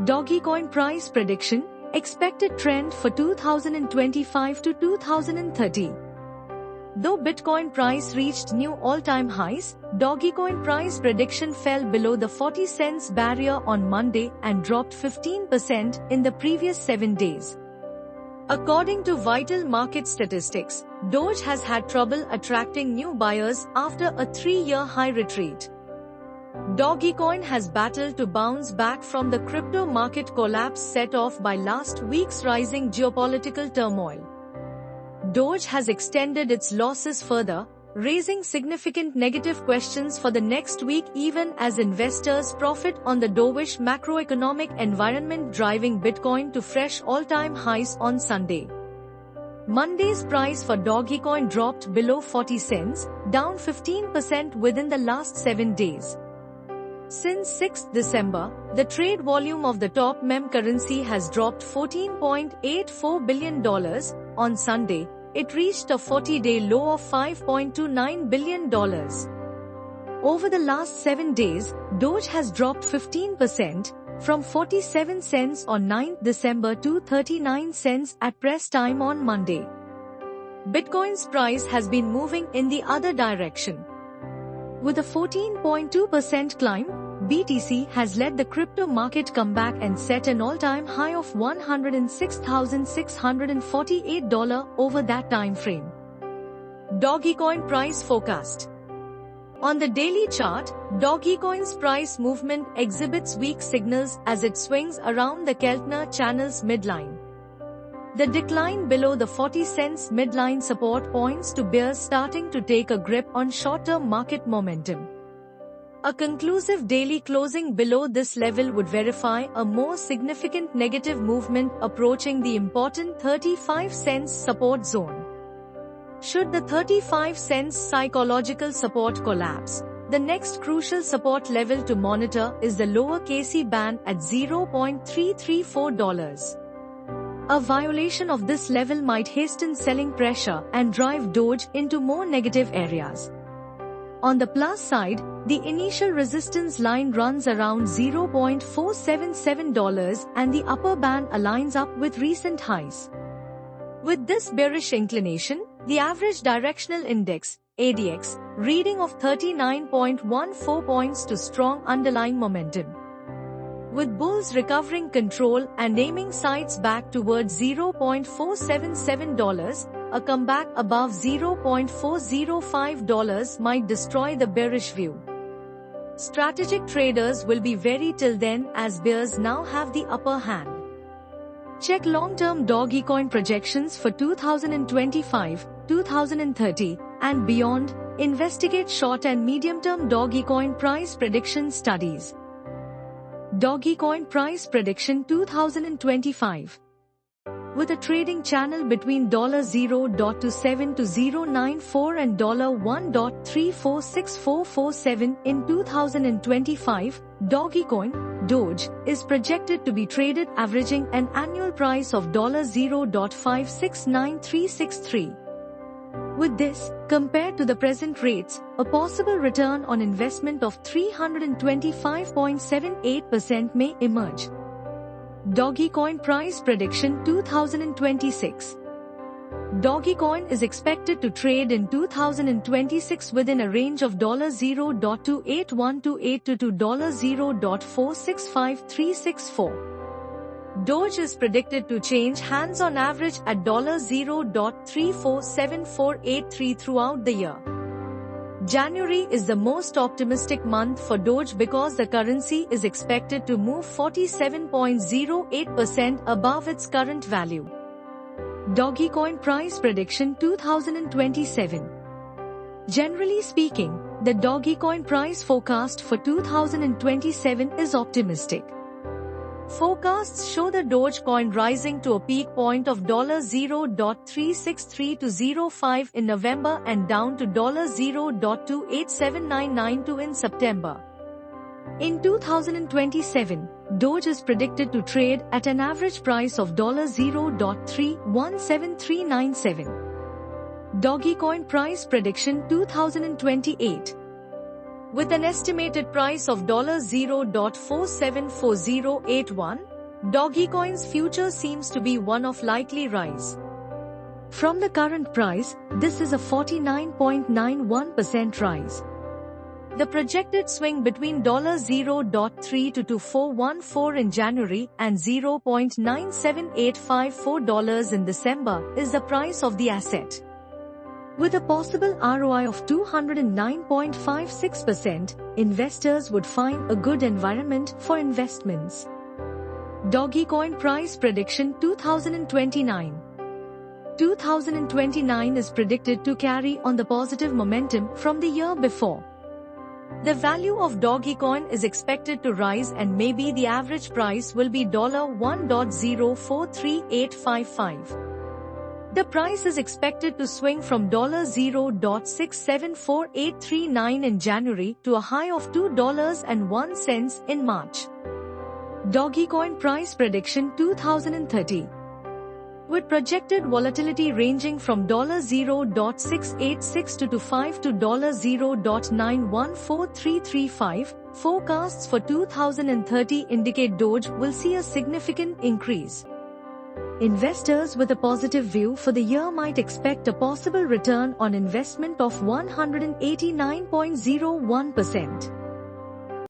Dogecoin price prediction, expected trend for 2025 to 2030. Though Bitcoin price reached new all-time highs, Dogecoin price prediction fell below the 40 cents barrier on Monday and dropped 15% in the previous 7 days. According to Vital Market Statistics, Doge has had trouble attracting new buyers after a 3-year high retreat. Dogecoin has battled to bounce back from the crypto market collapse set off by last week's rising geopolitical turmoil. Doge has extended its losses further, raising significant negative questions for the next week even as investors profit on the dovish macroeconomic environment driving Bitcoin to fresh all-time highs on Sunday. Monday's price for Dogecoin dropped below 40 cents, down 15% within the last 7 days. Since 6 December, the trade volume of the top meme currency has dropped $14.84 billion. On Sunday, it reached a 40-day low of $5.29 billion. Over the last 7 days, Doge has dropped 15%, from 47 cents on 9 December to 39 cents at press time on Monday. Bitcoin's price has been moving in the other direction. With a 14.2% climb, BTC has led the crypto market come back and set an all-time high of $106,648 over that time frame. Dogecoin price forecast. On the daily chart, Dogecoin's price movement exhibits weak signals as it swings around the Keltner channel's midline. The decline below the 40 cents midline support points to bears starting to take a grip on short-term market momentum. A conclusive daily closing below this level would verify a more significant negative movement approaching the important 35 cents support zone. Should the 35 cents psychological support collapse, the next crucial support level to monitor is the lower KC band at $0.334. A violation of this level might hasten selling pressure and drive Doge into more negative areas. On the plus side, the initial resistance line runs around $0.477 and the upper band aligns up with recent highs. With this bearish inclination, the average directional index, ADX, reading of 39.14 points to strong underlying momentum. With bulls recovering control and aiming sights back towards $0.477, a comeback above $0.405 might destroy the bearish view. Strategic traders will be wary till then as bears now have the upper hand. Check long-term Dogecoin projections for 2025, 2030, and beyond. Investigate short and medium-term Dogecoin price prediction studies. Dogecoin price prediction 2025. With a trading channel between $0.27 to $0.94 and $1.346447 in 2025, Dogecoin, Doge, is projected to be traded averaging an annual price of $0.569363. With this, compared to the present rates, a possible return on investment of 325.78% may emerge. Dogecoin price prediction 2026. Dogecoin is expected to trade in 2026 within a range of $0.28128 to $0.465364. Doge is predicted to change hands on average at $0.347483 throughout the year. January is the most optimistic month for Doge because the currency is expected to move 47.08% above its current value. Dogecoin price prediction 2027. Generally speaking, the Dogecoin price forecast for 2027 is optimistic. Forecasts show the Dogecoin rising to a peak point of $0.36320 in November and down to $0.287992 in September. In 2027, Doge is predicted to trade at an average price of $0.317397. Dogecoin price prediction 2028. With an estimated price of $0.474081, Dogecoin's future seems to be one of likely rise. From the current price, this is a 49.91% rise. The projected swing between $0.3 to $2,414 in January and $0.97854 in December is the price of the asset. With a possible ROI of 209.56%, investors would find a good environment for investments. Dogecoin price prediction 2029. 2029 is predicted to carry on the positive momentum from the year before. The value of Dogecoin is expected to rise, and maybe the average price will be $1.043855. The price is expected to swing from $0.674839 in January to a high of $2.01 in March. Dogecoin price prediction 2030. With projected volatility ranging from $0.686 to $5 to $0.914335, forecasts for 2030 indicate Doge will see a significant increase. Investors with a positive view for the year might expect a possible return on investment of 189.01%.